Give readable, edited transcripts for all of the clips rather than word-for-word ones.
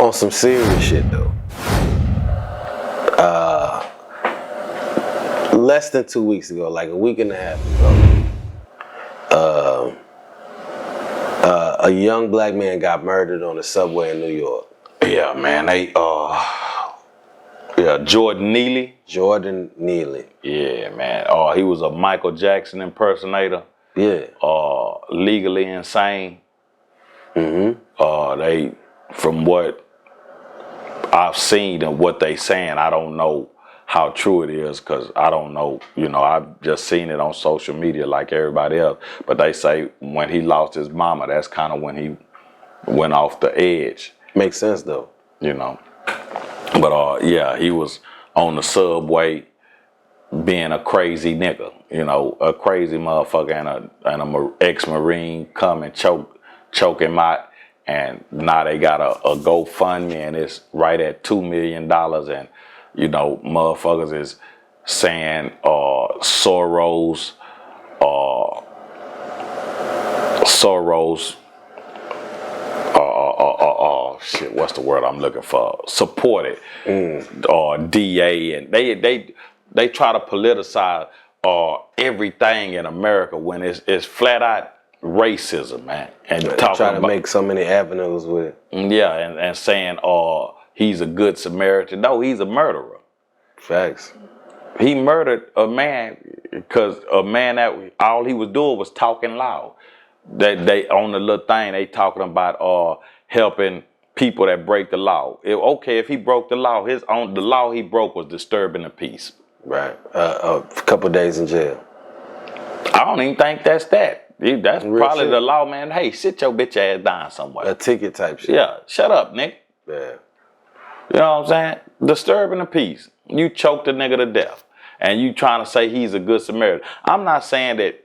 On some serious shit though. Less than 2 weeks ago, like a week and a half ago, a young black man got murdered on the subway in New York. Yeah, man. Jordan Neely. Jordan Neely. Yeah, man. He was a Michael Jackson impersonator. Yeah. Legally insane. Mm-hmm. They, from what I've seen and what they saying, I don't know how true it is because I don't know. You know, I've just seen it on social media like everybody else. But they say when he lost his mama, that's kind of when he went off the edge. Makes sense though. You know. But yeah, he was on the subway being a crazy nigga, you know, a crazy motherfucker, and a ex-Marine come and choke him out, and now they got a GoFundMe, and it's right at $2 million, and you know, motherfuckers is saying Soros shit, what's the word I'm looking for? Supported or DA, and they try to politicize everything in America when it's flat out racism, man. And they try to make so many avenues with it. Yeah, and saying he's a good Samaritan. No, he's a murderer. Facts. He murdered a man because a man that all he was doing was talking loud. They on the little thing they talking about helping people that break the law. Okay, if he broke the law, the law he broke was disturbing the peace. Right. A couple days in jail. I don't even think that's that. That's Real probably shit. the law, man. Hey, sit your bitch ass down somewhere. A ticket type shit. Yeah, shut up, Nick. Yeah. You know what I'm saying? Disturbing the peace. You choked a nigga to death, and you trying to say he's a good Samaritan. I'm not saying that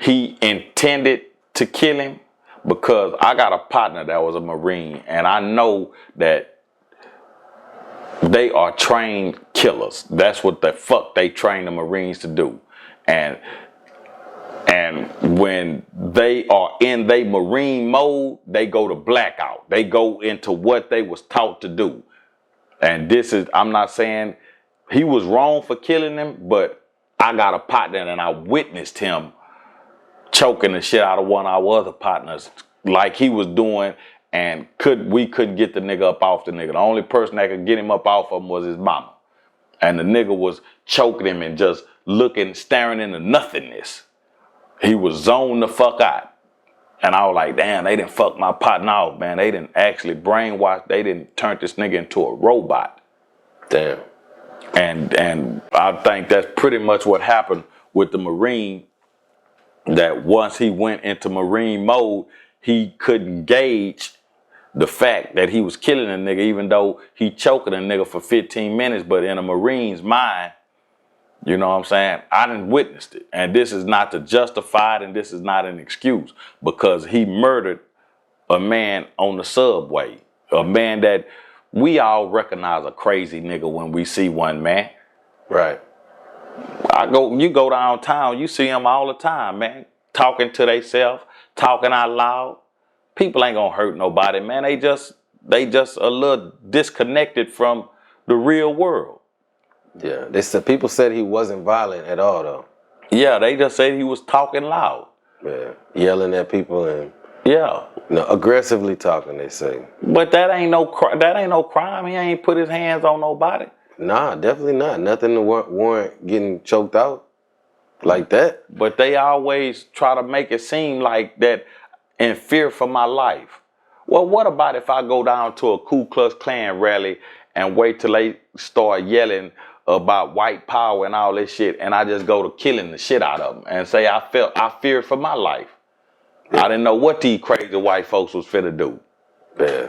he intended to kill him, because I got a partner that was a Marine, and I know that they are trained killers. That's what the fuck they train the Marines to do. And when they are in their Marine mode, they go to blackout. They go into what they was taught to do. And I'm not saying he was wrong for killing him, but I got a partner and I witnessed him choking the shit out of one of our other partners like he was doing, and we couldn't get the nigga up off the nigga. The only person that could get him up off of him was his mama. And the nigga was choking him and just staring into nothingness. He was zoned the fuck out. And I was like, damn, they didn't fuck my partner off, man. They didn't actually brainwash, they didn't turn this nigga into a robot. Damn. And I think that's pretty much what happened with the Marine, that once he went into Marine mode, he couldn't gauge the fact that he was killing a nigga, even though he choking a nigga for 15 minutes. But in a Marine's mind, you know what I'm saying? I done witnessed it. And this is not to justify it, and this is not an excuse, because he murdered a man on the subway. A man that we all recognize a crazy nigga when we see one, man. Right. You go downtown, you see them all the time, man. Talking to themselves, talking out loud. People ain't gonna hurt nobody, man. They just a little disconnected from the real world. Yeah. People said he wasn't violent at all though. Yeah, they just said he was talking loud. Yeah. Yelling at people and yeah. Aggressively talking, they say. But that ain't no crime. He ain't put his hands on nobody. Nah, definitely not. Nothing to warrant getting choked out like that. But they always try to make it seem like that in fear for my life. Well, what about if I go down to a Ku Klux Klan rally and wait till they start yelling about white power and all this shit, and I just go to killing the shit out of them and say I feared for my life. Yeah. I didn't know what these crazy white folks was finna do. Yeah.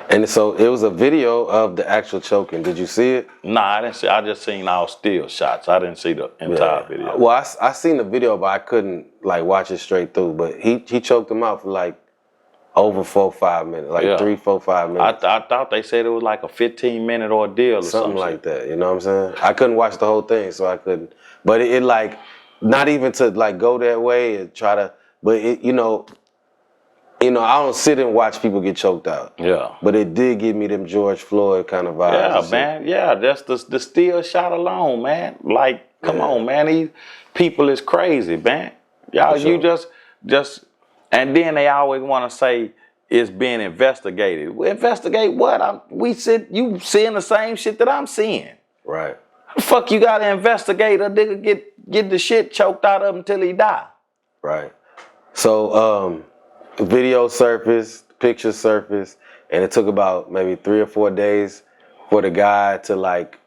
And so it was a video of the actual choking. Did you see it? Nah, I didn't see. I just seen all still shots. I didn't see the entire video. Well, I seen the video, but I couldn't watch it straight through. But he choked him out for over 4 or 5 minutes, 3, 4, 5 minutes. I thought they said it was like a 15-minute ordeal or something like that. You know what I'm saying? I couldn't watch the whole thing, so I couldn't. But it not even to go that way and try to. But you know, I don't sit and watch people get choked out. Yeah. But it did give me them George Floyd kind of vibes. Yeah, man. Yeah, that's the still shot alone, man. Like, come on, man. These people is crazy, man. Y'all, you just, and then they always want to say it's being investigated. Well, investigate what? You seeing the same shit that I'm seeing. Right. The fuck you gotta investigate a nigga get the shit choked out of him until he die. Right. So video surfaced, pictures surfaced, and it took about maybe 3 or 4 days for the guy to like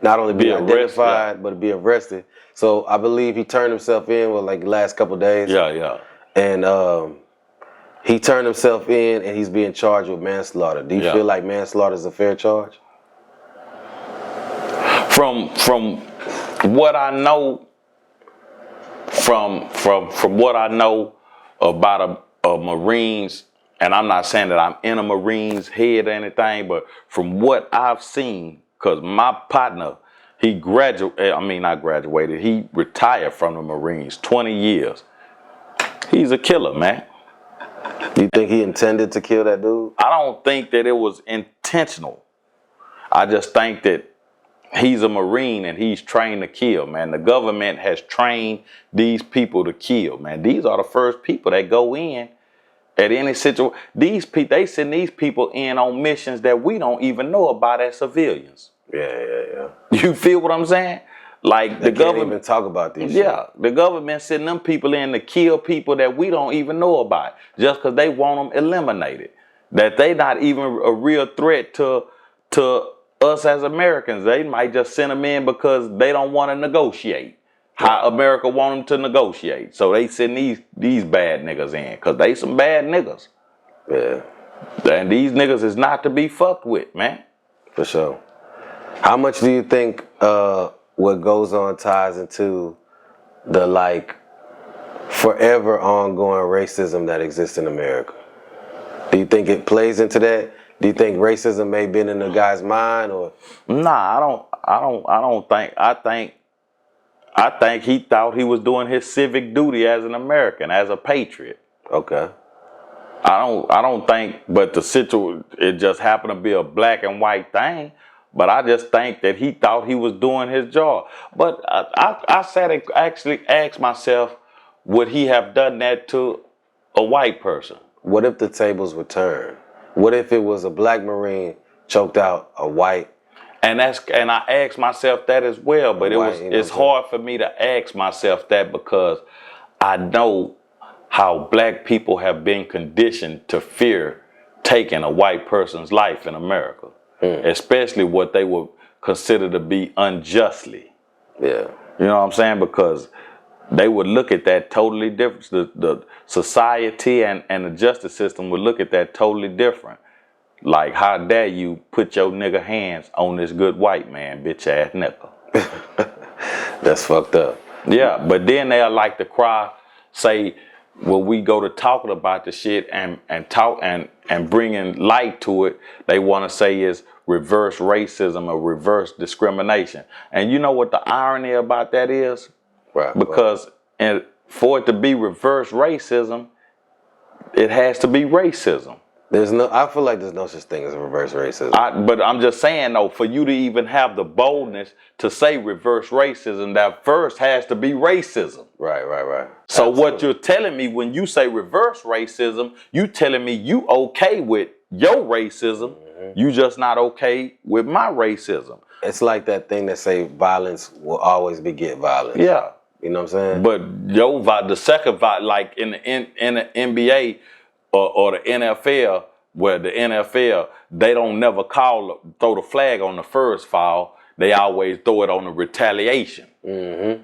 not only be identified but be arrested. So I believe he turned himself in with like the last couple of days. Yeah. And he turned himself in and he's being charged with manslaughter. Do you feel like manslaughter is a fair charge? From what I know, from what I know about a Marines, and I'm not saying that I'm in a Marines head or anything, but from what I've seen, because my partner, he he retired from the Marines, 20 years. He's a killer, man. Do you think he intended to kill that dude? I don't think that it was intentional. I just think that he's a Marine and he's trained to kill, man. The government has trained these people to kill, man. These are the first people that go in at any situation. They send these people in on missions that we don't even know about as civilians. Yeah. You feel what I'm saying? Like the government can't even talk about these. Yeah, the government sending them people in to kill people that we don't even know about just because they want them eliminated. That they not even a real threat to us as Americans. They might just send them in because they don't want to negotiate how America want them to negotiate. So they send these bad niggas in because they some bad niggas. Yeah. And these niggas is not to be fucked with, man. For sure. How much do you think what goes on ties into the like forever ongoing racism that exists in America? Do you think it plays into that? Do you think racism may have been in the guy's mind, or? Nah, I don't think. I think he thought he was doing his civic duty as an American, as a patriot. Okay. I don't think, but the situation, it just happened to be a black and white thing. But I just think that he thought he was doing his job. But I sat and actually asked myself, would he have done that to a white person? What if the tables were turned? What if it was a black Marine choked out a white? And I asked myself that as well. But it's hard for me to ask myself that because I know how black people have been conditioned to fear taking a white person's life in America. Especially what they would consider to be unjustly. Yeah. You know what I'm saying? Because they would look at that totally different. The society and the justice system would look at that totally different. Like, how dare you put your nigga hands on this good white man, bitch ass nigga. That's fucked up. Yeah, but then they'll like to cry, say, when we go to talking about the shit and talk and bringing light to it, they want to say is reverse racism or reverse discrimination. And you know what the irony about that is? Right. Because for it to be reverse racism, it has to be racism. I feel like there's no such thing as reverse racism. But I'm just saying though, for you to even have the boldness to say reverse racism, that first has to be racism. Right. So what you're telling me when you say reverse racism, you telling me you okay with your racism, you just not okay with my racism. It's like that thing that say violence will always beget violence. Yeah. You know what I'm saying? But the second like in the NBA or the NFL, where the NFL, they don't never throw the flag on the first foul. They always throw it on the retaliation. Yeah.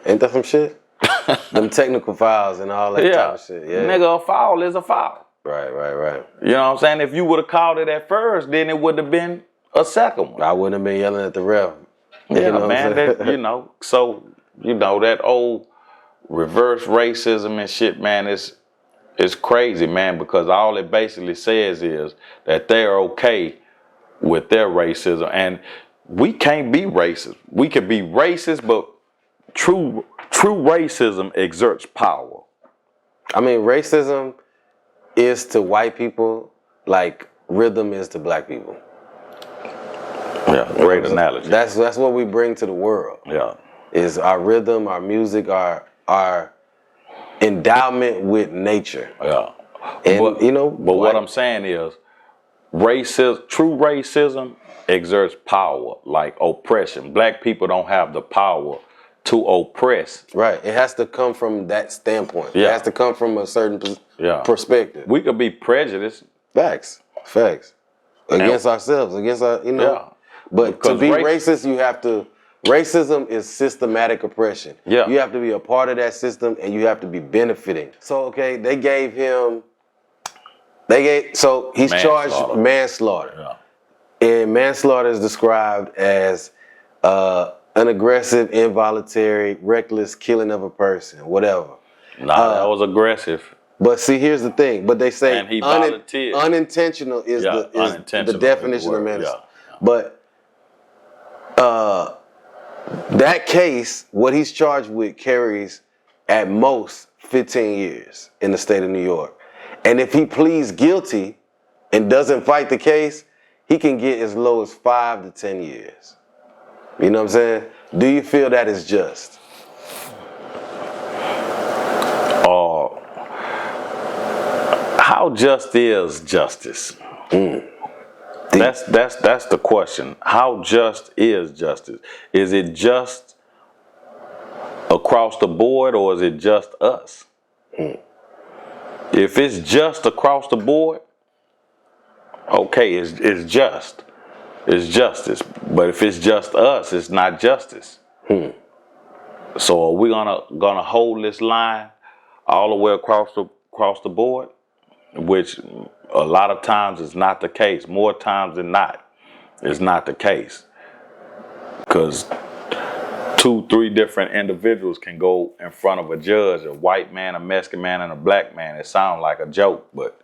Ain't that some shit? Them technical fouls and all that type of shit. Yeah. Nigga, a foul is a foul. Right. You know what I'm saying? If you would have called it at first, then it would have been a second one. I wouldn't have been yelling at the ref. Yeah, you know man. So, that old reverse racism and shit, man, it's crazy, man, because all it basically says is that they're okay with their racism. And we can't be racist. We can be racist, but true racism exerts power. I mean, racism is to white people, like rhythm is to black people. Yeah, great analogy. That's what we bring to the world. Yeah. Is our rhythm, our music, our endowment with nature. Yeah. And but, you know, but what I'm saying is, true racism exerts power, like oppression. Black people don't have the power to oppress. Right. It has to come from that standpoint. Yeah. It has to come from a certain perspective. We could be prejudiced. Facts. Against ourselves, against our, you know. Yeah. But Because to be racist, you have to. Racism is systematic oppression. Yeah. You have to be a part of that system, and you have to be benefiting. So okay, so he's charged manslaughter. Yeah. And manslaughter is described as an aggressive, involuntary, reckless killing of a person, whatever. Nah, that was aggressive. But see, here's the thing. But they say And he volunteered. unintentional is the definition of manslaughter. But that case, what he's charged with carries at most 15 years in the state of New York. And if he pleads guilty and doesn't fight the case, he can get as low as 5 to 10 years. You know what I'm saying? Do you feel that is just? How just is justice? That's the question. How just is justice? Is it just across the board, or is it just us? If it's just across the board, okay, it's just. It's justice. But if it's just us, it's not justice. So are we gonna hold this line all the way across the board? Which a lot of times is not the case. More times than not, it's not the case. Because 2-3 different individuals can go in front of a judge, a white man, a Mexican man, and a black man. It sounds like a joke, but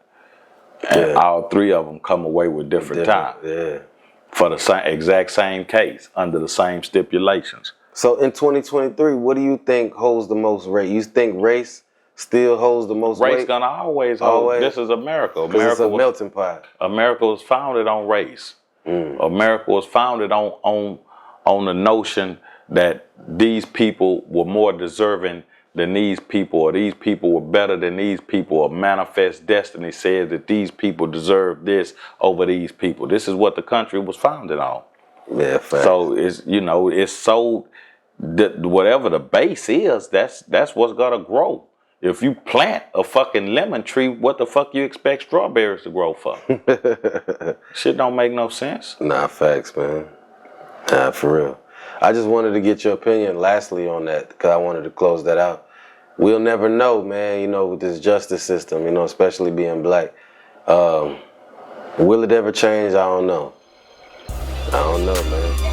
and all 3 of them come away with different time. Yeah. For the exact same case, under the same stipulations. So in 2023, what do you think holds the most weight? You think race still holds the most weight? Race gonna always hold. This is America. America it's a melting pot. America was founded on race. America was founded on the notion that these people were more deserving than these people, or these people were better than these people, or manifest destiny says that these people deserve this over these people. This is what the country was founded on. Yeah, fact. So it's so that whatever the base is, that's what's gonna grow. If you plant a fucking lemon tree, what the fuck you expect strawberries to grow for? Shit don't make no sense. Nah, facts, man. Nah, for real. I just wanted to get your opinion lastly on that, because I wanted to close that out. We'll never know, man, you know, with this justice system, you know, especially being black. Will it ever change? I don't know. I don't know, man.